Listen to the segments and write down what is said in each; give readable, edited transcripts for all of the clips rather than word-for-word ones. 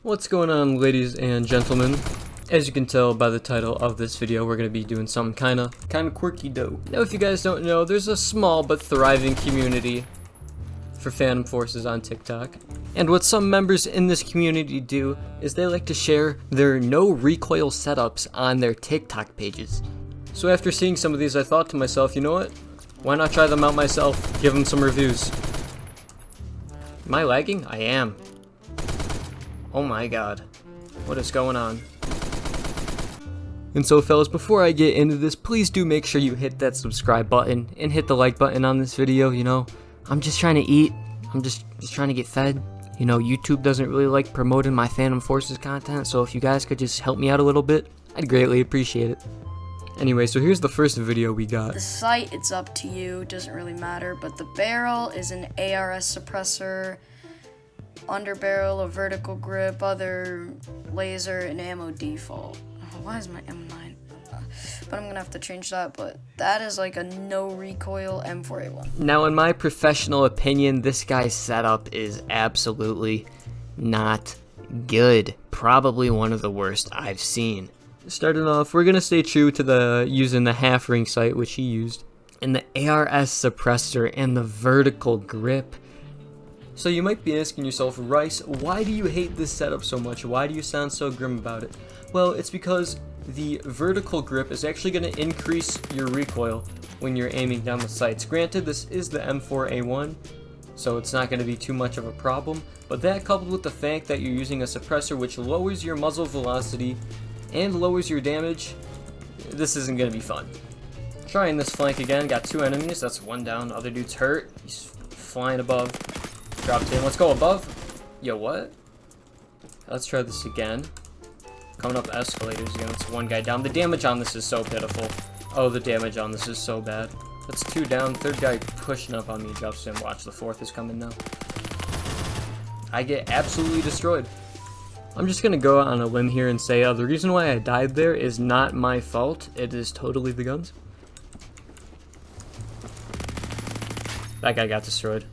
What's going on, ladies and gentlemen? As you can tell by the title of this video, we're going to be doing something kind of quirky though. Now, if you guys don't know, there's a small but thriving community for Phantom Forces on TikTok. And what some members in this community do is they like to share their no recoil setups on their TikTok pages. So after seeing some of these, I thought to myself, you know what? Why not try them out myself, give them some reviews. Am I lagging? I am. Oh my god. What is going on? And so fellas, before I get into this, please do make sure you hit that subscribe button and hit the like button on this video. You know, I'm just trying to eat. I'm just trying to get fed. You know, YouTube doesn't really like promoting my Phantom Forces content, so if you guys could just help me out a little bit, I'd greatly appreciate it. Anyway, so here's the first video we got. The sight, it's up to you, doesn't really matter, but the barrel is an ARS suppressor, under barrel, a vertical grip, other laser, and ammo default. Oh, why is my M9? But I'm gonna have to change that, but that is like a no recoil M4A1. Now, in my professional opinion, this guy's setup is absolutely not good. Probably one of the worst I've seen. Starting off, we're gonna stay true to using the half ring sight, which he used, and the ARS suppressor and the vertical grip. So you might be asking yourself, Rice, why do you hate this setup so much? Why do you sound so grim about it? Well, it's because the vertical grip is actually going to increase your recoil when you're aiming down the sights. Granted, this is the M4A1, so it's not going to be too much of a problem, but that coupled with the fact that you're using a suppressor which lowers your muzzle velocity and lowers your damage, this isn't going to be fun. Trying this flank again, got two enemies, that's one down, other dude's hurt, he's flying above. Dropped in. Let's go above. Yo, what? Let's try this again. Coming up the escalators again. It's one guy down. The damage on this is so pitiful. Oh, the damage on this is so bad. That's two down. Third guy pushing up on me. Drops in. Watch, the fourth is coming now. I get absolutely destroyed. I'm just gonna go on a limb here and say the reason why I died there is not my fault. It is totally the guns. That guy got destroyed.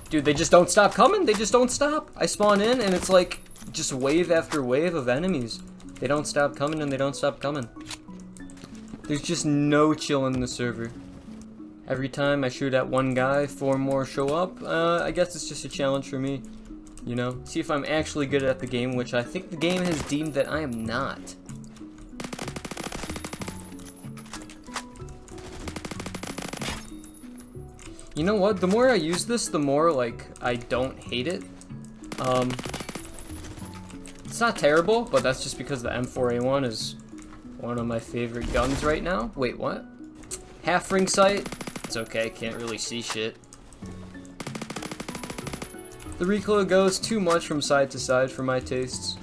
Dude, they just don't stop coming. They just don't stop. I spawn in and it's like just wave after wave of enemies. They don't stop coming and they don't stop coming. There's just no chill in the server. Every time I shoot at one guy, 4 more show up. I guess it's just a challenge for me. You know, see if I'm actually good at the game, which I think the game has deemed that I am not. You know what? The more I use this, the more, like, I don't hate it. It's not terrible, but that's just because the M4A1 is one of my favorite guns right now. Wait, what? Half ring sight? It's okay, can't really see shit. The recoil goes too much from side to side for my tastes.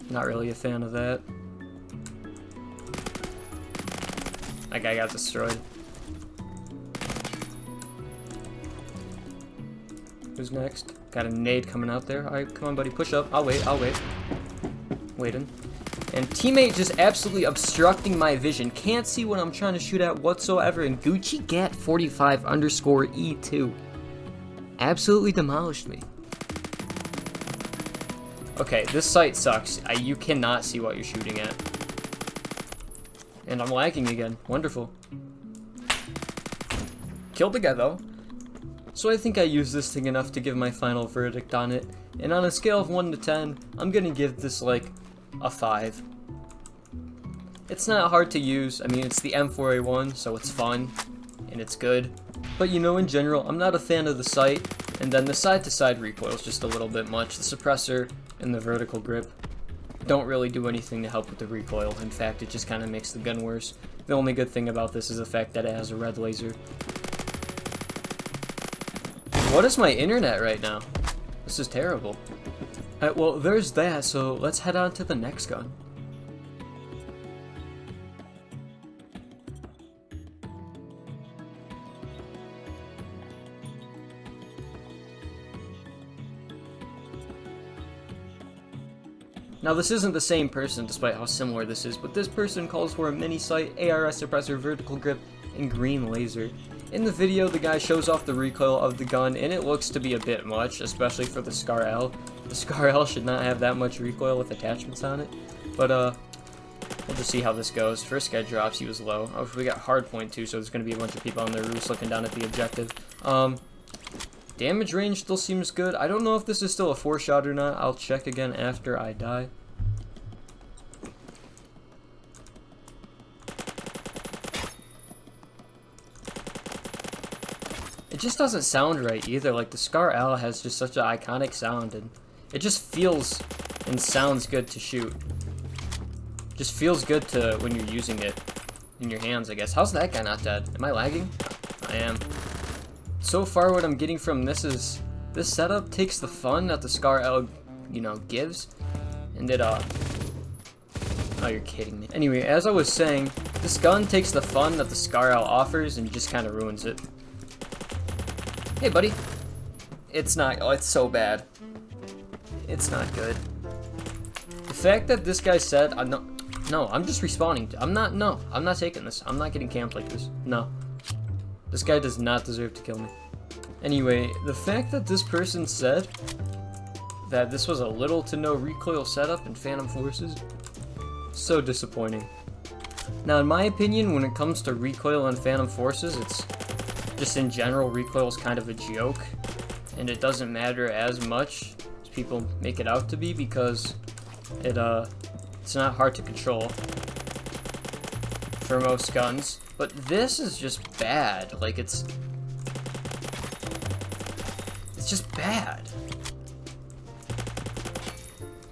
Not really a fan of that. That guy got destroyed. Who's next? Got a nade coming out there. Alright, come on, buddy. Push up. I'll wait. Waiting. And teammate just absolutely obstructing my vision. Can't see what I'm trying to shoot at whatsoever. And Gucci Gat 45 underscore E2 absolutely demolished me. Okay, this sight sucks. You cannot see what you're shooting at. And I'm lagging again. Wonderful. Killed the guy though. So I think I used this thing enough to give my final verdict on it. And on a scale of 1 to 10, I'm gonna give this like a 5. It's not hard to use. I mean, it's the M4A1, so it's fun and it's good. But you know, in general, I'm not a fan of the sight. And then the side-to-side recoil is just a little bit much. The suppressor and the vertical grip don't really do anything to help with the recoil. In fact, it just kind of makes the gun worse. The only good thing about this is the fact that it has a red laser. What is my internet right now? This is terrible. Alright, well, there's that, so let's head on to the next gun. Now this isn't the same person despite how similar this is, but this person calls for a mini sight, ARS suppressor, vertical grip, and green laser. In the video, the guy shows off the recoil of the gun, and it looks to be a bit much, especially for the Scar L. The Scar L should not have that much recoil with attachments on it, but we'll just see how this goes. First guy drops, he was low. Oh, we got hardpoint too, so there's going to be a bunch of people on their roofs looking down at the objective. Damage range still seems good. I don't know if this is still a 4-shot or not. I'll check again after I die. It just doesn't sound right either. Like, the Scar L has just such an iconic sound, and it just feels and sounds good to shoot. Just feels good to when you're using it in your hands, I guess. How's that guy not dead? Am I lagging? I am. So far, what I'm getting from this is this setup takes the fun that the Scar L, you know, gives, and it oh, you're kidding me. Anyway, as I was saying, this gun takes the fun that the Scar L offers and just kind of ruins it. Hey, buddy. It's not. Oh, it's so bad. It's not good. The fact that this guy said, no, I'm just respawning. I'm not taking this. I'm not getting camped like this. No. This guy does not deserve to kill me. Anyway, the fact that this person said that this was a little to no recoil setup in Phantom Forces, so disappointing. Now, in my opinion, when it comes to recoil in Phantom Forces, it's just in general, recoil is kind of a joke, and it doesn't matter as much as people make it out to be because it's not hard to control for most guns. But this is just bad. Like, it's just bad.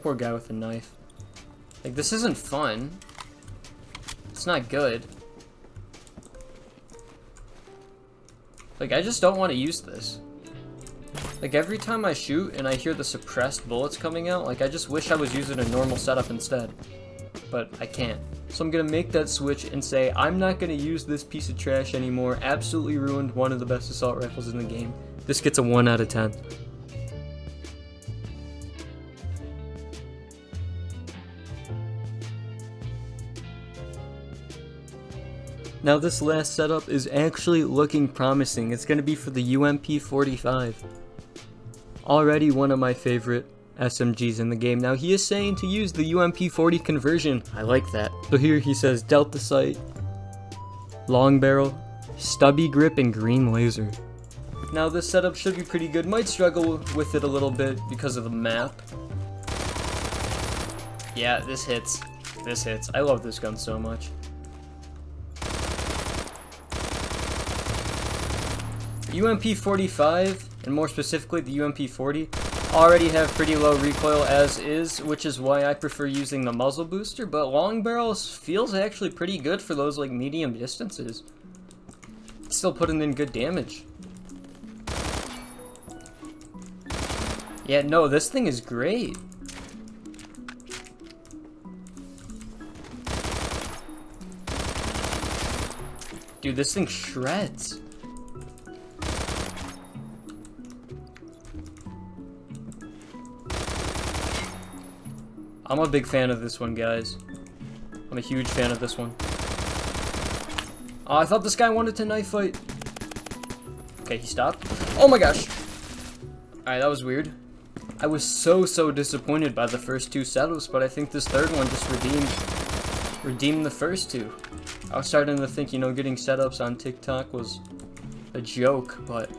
Poor guy with a knife. Like, this isn't fun. It's not good. Like, I just don't want to use this. Like, every time I shoot and I hear the suppressed bullets coming out, like, I just wish I was using a normal setup instead. But I can't. So I'm gonna make that switch and say, I'm not gonna use this piece of trash anymore. Absolutely ruined one of the best assault rifles in the game. This gets a 1 out of 10. Now this last setup is actually looking promising. It's gonna be for the UMP-45. Already one of my favorite SMGs in the game. Now he is saying to use the UMP-40 conversion. I like that. So here he says delta sight, long barrel, stubby grip, and green laser. Now this setup should be pretty good. Might struggle with it a little bit because of the map. Yeah, this hits. This hits. I love this gun so much. UMP-45, and more specifically the UMP-40, already have pretty low recoil as is, which is why I prefer using the muzzle booster, but long barrels feels actually pretty good for those like medium distances. It's still putting in good damage. Yeah, no, this thing is great. Dude, this thing shreds. I'm a big fan of this one, guys. I'm a huge fan of this one. Oh, I thought this guy wanted to knife fight. Okay, he stopped. Oh my gosh. Alright, that was weird. I was so disappointed by the first two setups, but I think this third one just redeemed the first two. I was starting to think, you know, getting setups on TikTok was a joke, but,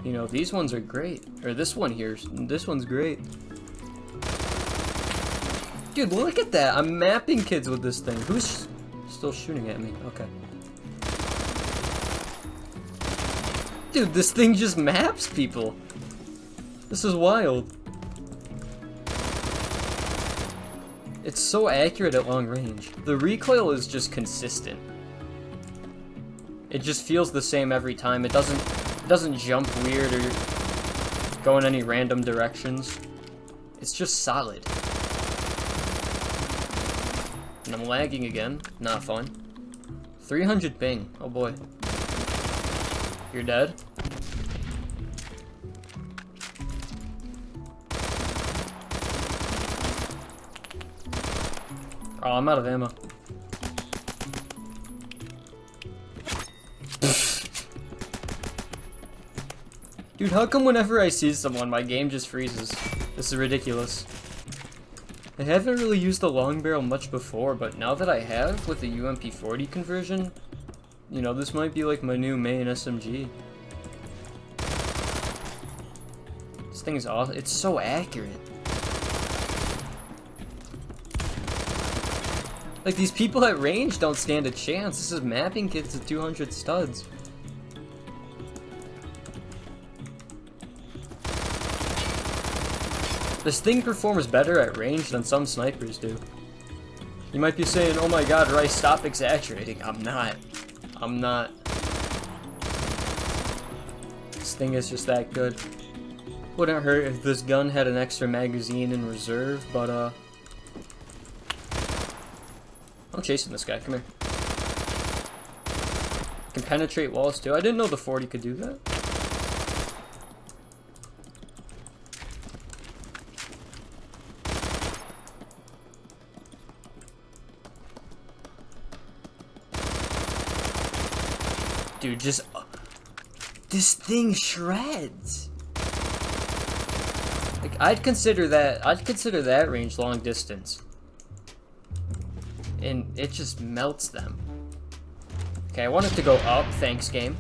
you know, these ones are great. Or this one here, this one's great. Dude, look at that. I'm mapping kids with this thing. Who's still shooting at me? Okay. Dude, this thing just maps people. This is wild. It's so accurate at long range. The recoil is just consistent. It just feels the same every time. It doesn't jump weird or go in any random directions. It's just solid. And I'm lagging again. Not fun. 300 ping. Oh boy. You're dead? Oh, I'm out of ammo. Dude, how come whenever I see someone, my game just freezes? This is ridiculous. I haven't really used the long barrel much before, but now that I have, with the UMP40 conversion, you know, this might be like my new main SMG. This thing is awesome. It's so accurate. Like, these people at range don't stand a chance. This is mapping kits at 200 studs. This thing performs better at range than some snipers do. You might be saying, oh my god, Rice, stop exaggerating. I'm not. I'm not. This thing is just that good. Wouldn't hurt if this gun had an extra magazine in reserve, but I'm chasing this guy, come here. Can penetrate walls too. I didn't know the 40 could do that. Dude, just this thing shreds. Like, I'd consider that range long distance. And it just melts them. Okay, I want it to go up, thanks game.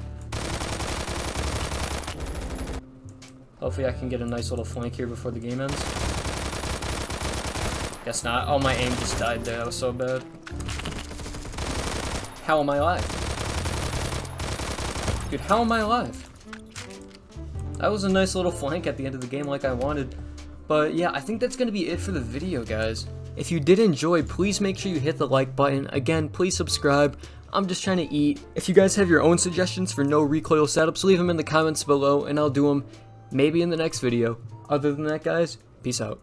Hopefully I can get a nice little flank here before the game ends. Guess not. Oh, my aim just died there, that was so bad. How am I alive? Dude, how am I alive? That was a nice little flank at the end of the game like I wanted. But yeah, I think that's going to be it for the video, guys. If you did enjoy, please make sure you hit the like button. Again, please subscribe. I'm just trying to eat. If you guys have your own suggestions for no recoil setups, leave them in the comments below and I'll do them maybe in the next video. Other than that, guys, peace out.